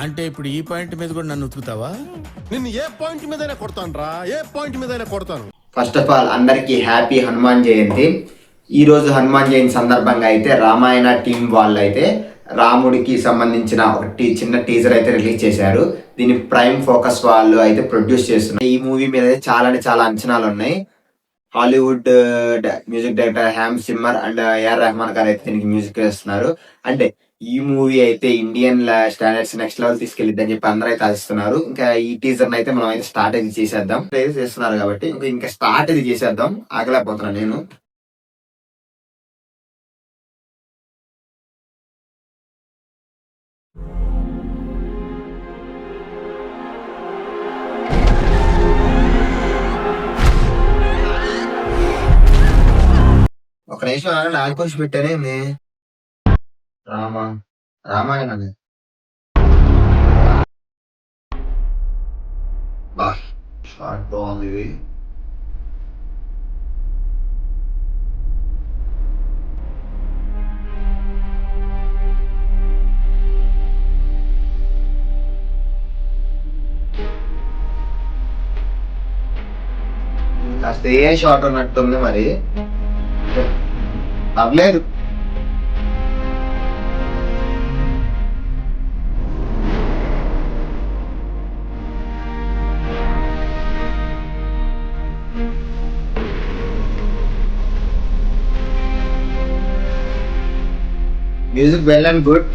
అంటే ఇప్పుడు ఈ పాయింట్ మీద కూడా నన్ను ఉతుకుతావా? నిన్ను ఏ పాయింట్ మీదైనా కొడతాను రా, ఏ పాయింట్ మీదైనా కొడతాను. ఫస్ట్ ఆఫ్ ఆల్ అందరికీ హ్యాపీ హనుమాన్ జయంతి. ఈరోజు హనుమాన్ జయంతి సందర్భంగా అయితే రామాయణ టీం వాళ్ళు అయితే రాముడికి సంబంధించిన ఒక చిన్న టీజర్ అయితే రిలీజ్ చేశారు. దీన్ని ప్రైమ్ ఫోకస్ వాళ్ళు అయితే ప్రొడ్యూస్ చేస్తున్నారు. ఈ మూవీ మీద అయితే చాలా అంచనాలు ఉన్నాయి. Hollywood music director Hans Zimmer and AR Rahman గారు అయితే దీనికి మ్యూజిక్ వేస్తున్నారు. అంటే ఈ మూవీ అయితే ఇండియన్ స్టాండర్డ్స్ నెక్స్ట్ లెవెల్ తీసుకెళ్ళిద్దని చెప్పి అందరూ అయితే ఆశిస్తున్నారు. ఇంకా ఈ టీజర్ అయితే మనం అయితే స్టార్ట్ అయితే చేసేద్దాం. చేస్తున్నారు కాబట్టి ఇంకా స్టార్ట్ అయితే చేసేద్దాం. ఆగలేకపోతున్నా నేను. ఒక నిమిషం ఆగండి, ఆడుకోసి పెట్టానే రామాయణ షార్ట్ బాగుంది ఇది. కాస్త ఏ షార్ట్ ఉన్నట్టుంది మరి, పర్లేదు. Music well and good.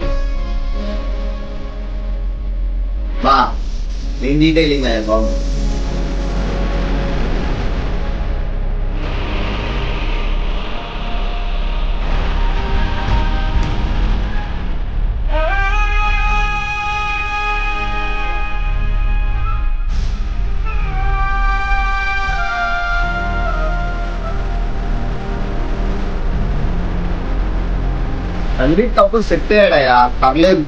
బా దీని డీటెయిలింగ్ బాగుంది. రణబీర్ కపూర్ సెట్ అయ్యాడయ్యా, పర్లేదు.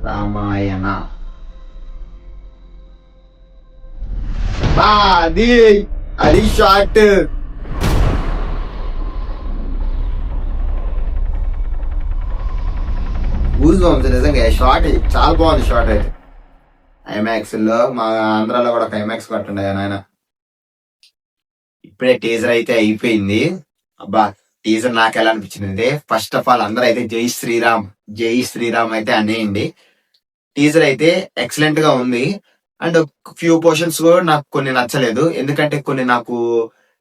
రామాయణ అది షార్ట్. నిజంగా షార్ట్ చాలా బాగుంది. షార్ట్ అయితే ఐమాక్స్ లో, మా ఆంధ్రాలో కూడా ఒక ఐమాక్స్ కట్టుండే నాయన. ఇప్పుడే టీజర్ అయితే అయిపోయింది. అబ్బా టీజర్ నాకు ఎలా అనిపించింది, ఫస్ట్ ఆఫ్ ఆల్ అందరూ అయితే జై శ్రీరామ్ అయితే అనేయండి. టీజర్ అయితే ఎక్సలెంట్ గా ఉంది. అండ్ ఫ్యూ పోర్షన్స్ కూడా నాకు కొన్ని నచ్చలేదు. ఎందుకంటే కొన్ని నాకు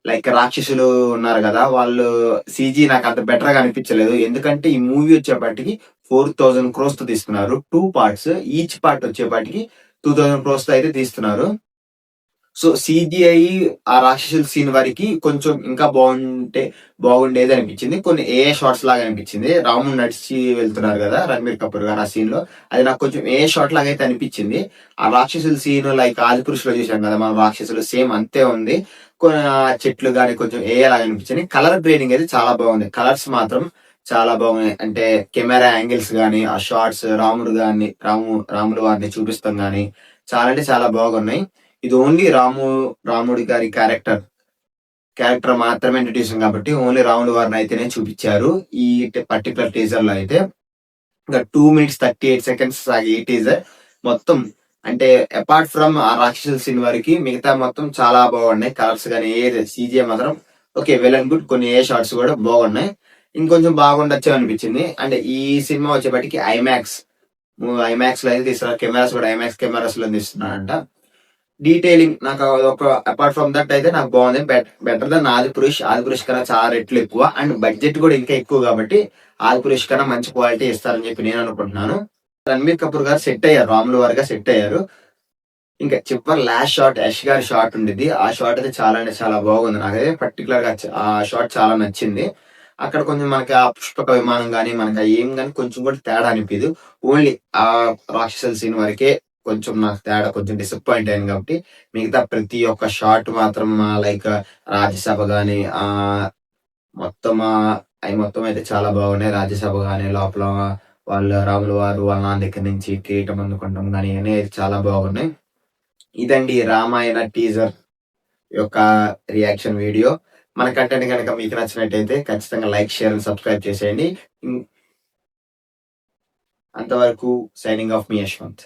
లైక్ రాక్షసులు ఉన్నారు కదా, వాళ్ళు సీజీ నాకు అంత బెటర్ గా అనిపించలేదు. ఎందుకంటే ఈ మూవీ వచ్చేపాటికి 4,000 crores తో తీస్తున్నారు. 2 parts, ఈచ్ పార్ట్ వచ్చేపాటికి 2,000 crores తో అయితే తీస్తున్నారు. సో సిజిఐ ఆ రాక్షసుల సీన్ వరకు కొంచెం ఇంకా బాగుండేది అనిపించింది. కొన్ని ఏ షార్ట్స్ లాగా అనిపించింది. రాముడు నడిచి వెళ్తున్నారు కదా రణబీర్ కపూర్ గారు, ఆ సీన్ లో అది నాకు కొంచెం ఏ షార్ట్ లాగా అయితే అనిపించింది. ఆ రాక్షసుల సీన్ లైక్ ఆదిపురుషులో చూసాం కదా మనం, రాక్షసులు సేమ్ అంతే ఉంది. కొన్ని చెట్లు గానీ కొంచెం ఏ లాగా అనిపించింది. కలర్ గ్రేడింగ్ అయితే చాలా బాగుంది. కలర్స్ మాత్రం చాలా బాగున్నాయి. అంటే కెమెరా యాంగిల్స్ గానీ, ఆ షార్ట్స్ రాముడు వారిని చూపిస్తాం గానీ చాలా అంటే చాలా బాగున్నాయి. ఇది ఓన్లీ రాముడి గారి క్యారెక్టర్ మాత్రమే ఇంట్రడ్యూస్ కాబట్టి ఓన్లీ రాముడి వారిని అయితేనే చూపించారు ఈ పర్టికులర్ టీజర్ లో అయితే. ఇంకా 2 minutes 38 seconds సాగి ఈ టీజర్ మొత్తం. అంటే అపార్ట్ ఫ్రమ్ ఆ రాక్షసుల సీన్ వరకు మిగతా మొత్తం చాలా బాగున్నాయి. కలర్స్ కానీ సీజీఐ మాత్రం ఓకే, వెల్ అండ్ గుడ్. కొన్ని షార్ట్స్ కూడా బాగున్నాయి. ఇంకొంచెం బాగుండొచ్చు అనిపించింది. అంటే ఈ సినిమా వచ్చేపటికి ఐమాక్స్ లో అయితే తీస్తున్నారు. కెమెరాస్ కూడా ఐమాక్స్ కెమెరాస్ లో తీస్తున్నారంట. డీటెయిలింగ్ నాకు ఒక అపార్ట్ ఫ్రమ్ దట్ అయితే నాకు బాగుంది. బెటర్ దన్ ఆదిపురుష్ కన్నా చాలా రెట్లు ఎక్కువ. అండ్ బడ్జెట్ కూడా ఇంకా ఎక్కువ కాబట్టి ఆదిపురుష్ కన్నా మంచి క్వాలిటీ ఇస్తారని చెప్పి నేను అనుకుంటున్నాను. రణబీర్ కపూర్ గారు సెట్ అయ్యారు, రాములు వారిగా సెట్ అయ్యారు. ఇంకా చివరి లాస్ట్ షాట్ యష్ గారి షాట్ ఉండేది. ఆ షాట్ అయితే చాలా అంటే చాలా బాగుంది. నాకైతే పర్టికులర్ గా ఆ షాట్ చాలా నచ్చింది. అక్కడ కొంచెం మనకి ఆ పుష్పక విమానం గానీ మనకి ఆ ఏం గానీ కొంచెం కూడా తేడా అనిపించదు. ఓన్లీ ఆ రాక్షసుల సీన్ వరకే కొంచెం నాకు తేడా కొంచెం డిసప్పాయింట్ అయ్యాను కాబట్టి మిగతా ప్రతి ఒక్క షాట్ మాత్రం లైక్ రాజ్యసభ గానీ మొత్తం అవి మొత్తం అయితే చాలా బాగున్నాయి. రాజ్యసభ గానీ లోపల వాళ్ళ రాముల వారు వాళ్ళ నాన్న దగ్గర నుంచి కిరీటం అందుకుంటాం గానీ అన్నీ చాలా బాగున్నాయి. ఇదండి రామాయణ టీజర్ యొక్క రియాక్షన్ వీడియో. మన కంటెంట్ కనుక మీకు నచ్చినట్టయితే ఖచ్చితంగా లైక్, షేర్ అండ్ సబ్స్క్రైబ్ చేసేయండి. అంతవరకు సైనింగ్ ఆఫ్ మీ యశ్వంత్.